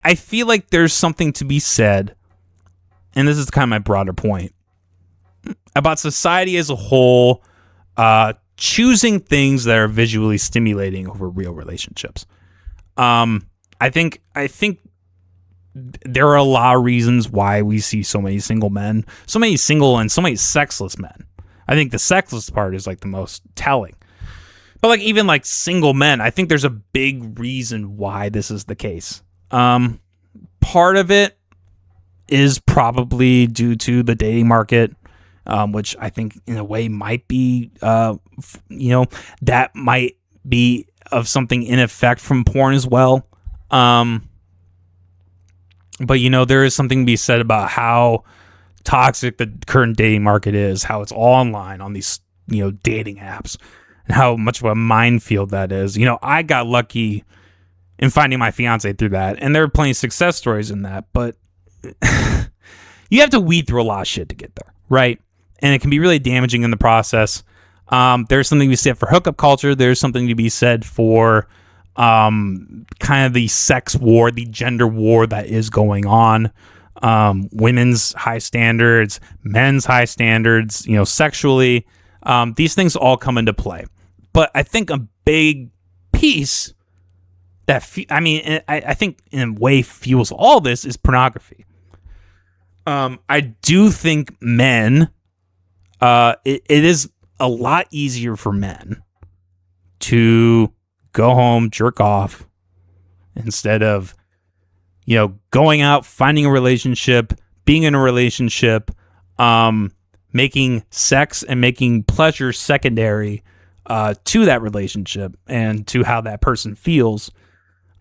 I feel like there's something to be said, and this is kind of my broader point, about society as a whole choosing things that are visually stimulating over real relationships. I think there are a lot of reasons why we see so many single men, so many single and so many sexless men. I think the sexless part is like the most telling. But like even like single men, I think there's a big reason why this is the case. Part of it is probably due to the dating market, which I think in a way might be, that might be of something in effect from porn as well. But there is something to be said about how toxic the current dating market is, how it's all online on these, dating apps, and how much of a minefield that is. I got lucky in finding my fiance through that, and there are plenty of success stories in that, but you have to weed through a lot of shit to get there, right? And it can be really damaging in the process. There's something to be said for hookup culture. There's something to be said for kind of the sex war, the gender war that is going on. Women's high standards, men's high standards, sexually. These things all come into play. But I think a big piece that, I think in a way fuels all this is pornography. I do think men, it is a lot easier for men to go home, jerk off, instead of, going out, finding a relationship, being in a relationship, making sex and making pleasure secondary to that relationship and to how that person feels.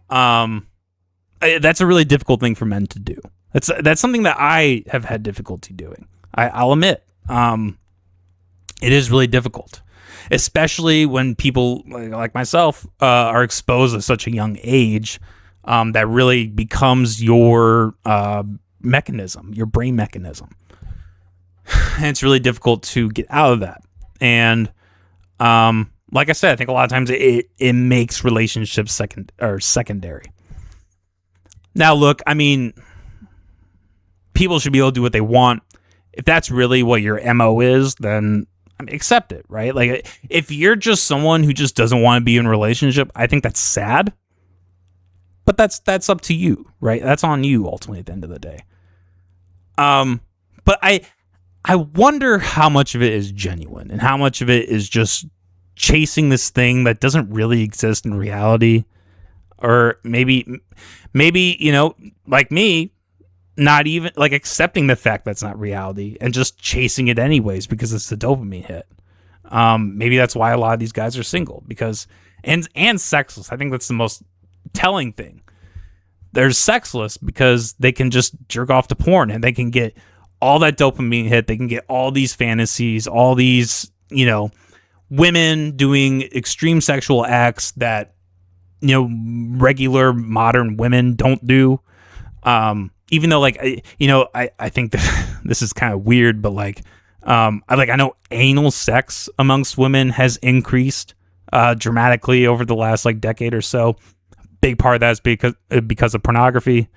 That's a really difficult thing for men to do. That's something that I have had difficulty doing. I'll admit. It is really difficult, especially when people like myself are exposed at such a young age. That really becomes your mechanism, your brain mechanism. And it's really difficult to get out of that. And like I said, I think a lot of times it makes relationships secondary. Now, look, people should be able to do what they want. If that's really what your MO is, then accept it, right? Like, if you're just someone who just doesn't want to be in a relationship, I think that's sad. But that's up to you, right? That's on you ultimately at the end of the day. But I wonder how much of it is genuine and how much of it is just chasing this thing that doesn't really exist in reality. Or maybe, like me, not even like accepting the fact that's not reality and just chasing it anyways because it's the dopamine hit. Maybe that's why a lot of these guys are single, because and sexless. I think that's the most telling thing. They're sexless because they can just jerk off to porn and they can get all that dopamine hit. They can get all these fantasies, all these, women doing extreme sexual acts that, regular modern women don't do. Even though, I think that this is kind of weird, but I know anal sex amongst women has increased dramatically over the last decade or so. Big part of that is because of pornography.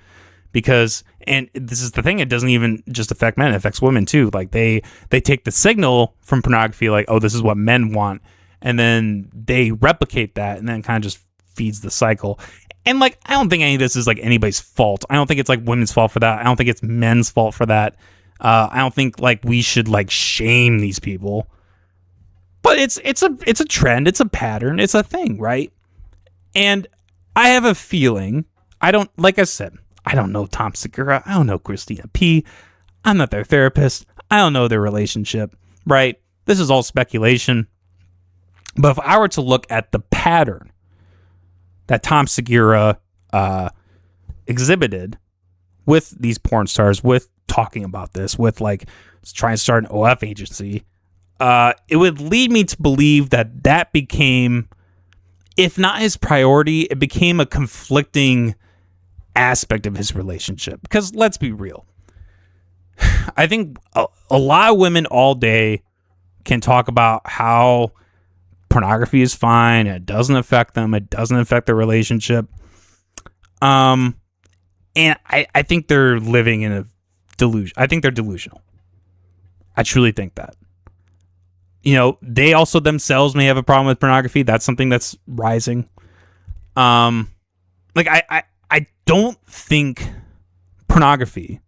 And this is the thing, it doesn't even just affect men, it affects women too. Like they take the signal from pornography, like, oh, this is what men want, and then they replicate that, and then it kind of just feeds the cycle. And I don't think any of this is anybody's fault. I don't think it's women's fault for that. I don't think it's men's fault for that. I don't think we should shame these people. But it's a trend, it's a pattern, it's a thing, right? And I have a feeling, like I said, I don't know Tom Segura, I don't know Christina P, I'm not their therapist, I don't know their relationship, right? This is all speculation. But if I were to look at the pattern that Tom Segura exhibited with these porn stars, with talking about this, with trying to start an OF agency, it would lead me to believe that became, if not his priority, it became a conflicting aspect of his relationship. Because let's be real, I think a lot of women all day can talk about how pornography is fine, it doesn't affect them, it doesn't affect their relationship. And I think they're living in a delusion. I think they're delusional. I truly think that. They also themselves may have a problem with pornography. That's something that's rising. I don't think pornography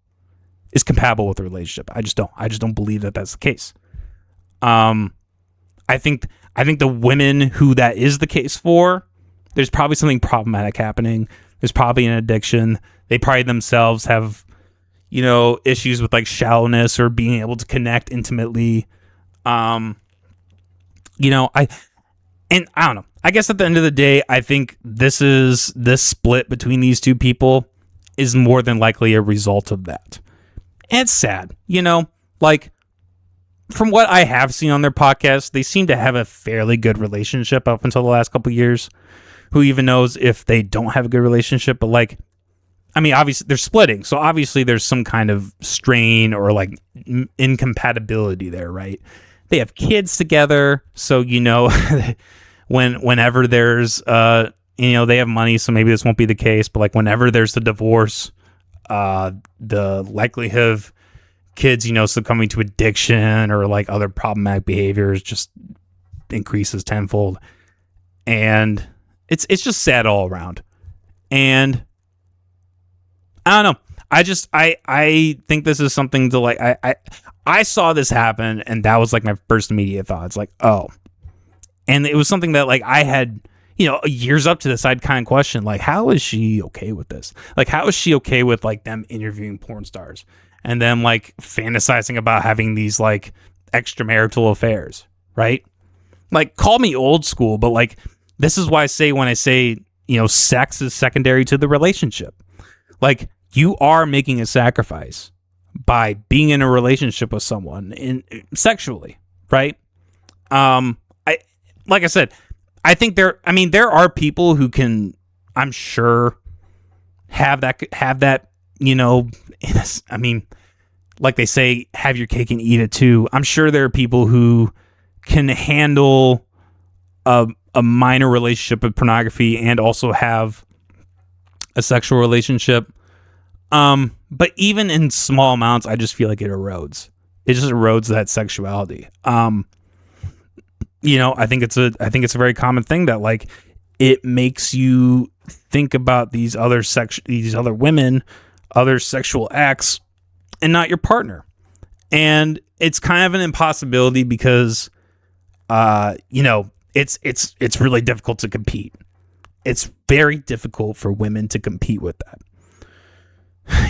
is compatible with a relationship. I just don't believe that that's the case. I think the women who that is the case for, there's probably something problematic happening. There's probably an addiction. They probably themselves have, issues with like shallowness or being able to connect intimately. I don't know. I guess at the end of the day, I think this split between these two people is more than likely a result of that. And it's sad, like from what I have seen on their podcast, they seem to have a fairly good relationship up until the last couple of years. Who even knows if they don't have a good relationship? But like, I mean, obviously they're splitting. So obviously there's some kind of strain or like incompatibility there, right? They have kids together. So, whenever there's, they have money. So maybe this won't be the case. But like whenever there's the divorce, the likelihood of kids, succumbing to addiction or like other problematic behaviors just increases tenfold. And it's just sad all around. And I don't know. I think this is something to like, I saw this happen and that was like my first immediate thought. It's like, oh, and it was something that like I had, years up to this, I'd kind of question like, how is she okay with this? Like, how is she okay with like them interviewing porn stars and them like fantasizing about having these like extramarital affairs, right? Like, call me old school, but like, this is why I say when I say, sex is secondary to the relationship. Like, you are making a sacrifice by being in a relationship with someone sexually, right? Like I said, I think there are people who can, I'm sure, have that, like they say, have your cake and eat it too. I'm sure there are people who can handle a minor relationship with pornography and also have a sexual relationship. But even in small amounts, I just feel like it erodes. It just erodes that sexuality. I think it's a very common thing that like it makes you think about these other women, other sexual acts, and not your partner. And it's kind of an impossibility because, it's really difficult to compete. It's very difficult for women to compete with that.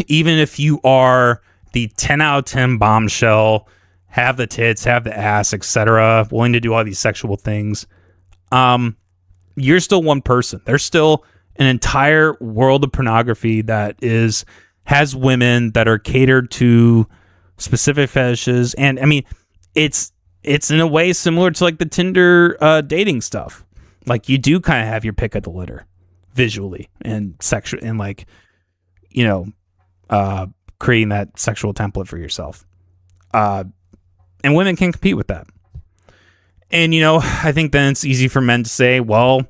Even if you are the 10 out of 10 bombshell, have the tits, have the ass, etc., willing to do all these sexual things, you're still one person. There's still an entire world of pornography that has women that are catered to specific fetishes. And I mean, it's in a way similar to like the Tinder dating stuff. Like, you do kind of have your pick of the litter visually and sexual and like, creating that sexual template for yourself. And women can compete with that. And, I think then it's easy for men to say, well,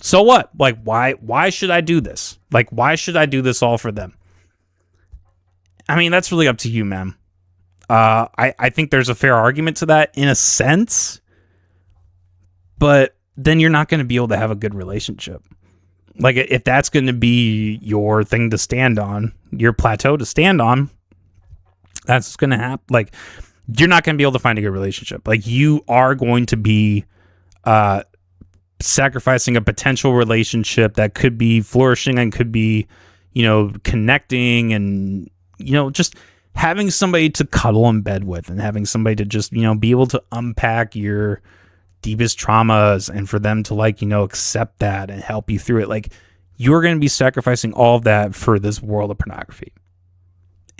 so what? Like, why should I do this? Like, why should I do this all for them? I mean, that's really up to you, man. I think there's a fair argument to that in a sense, but then you're not going to be able to have a good relationship. Like, if that's going to be your thing to stand on, your plateau to stand on, that's going to happen. Like, you're not going to be able to find a good relationship. Like, you are going to be sacrificing a potential relationship that could be flourishing and could be, connecting and, just having somebody to cuddle in bed with and having somebody to just, be able to unpack your deepest traumas and for them to like, accept that and help you through it. Like, you're going to be sacrificing all of that for this world of pornography.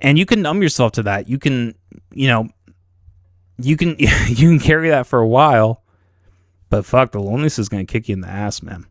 And you can numb yourself to that. You can, you can carry that for a while, but fuck, the loneliness is going to kick you in the ass, man.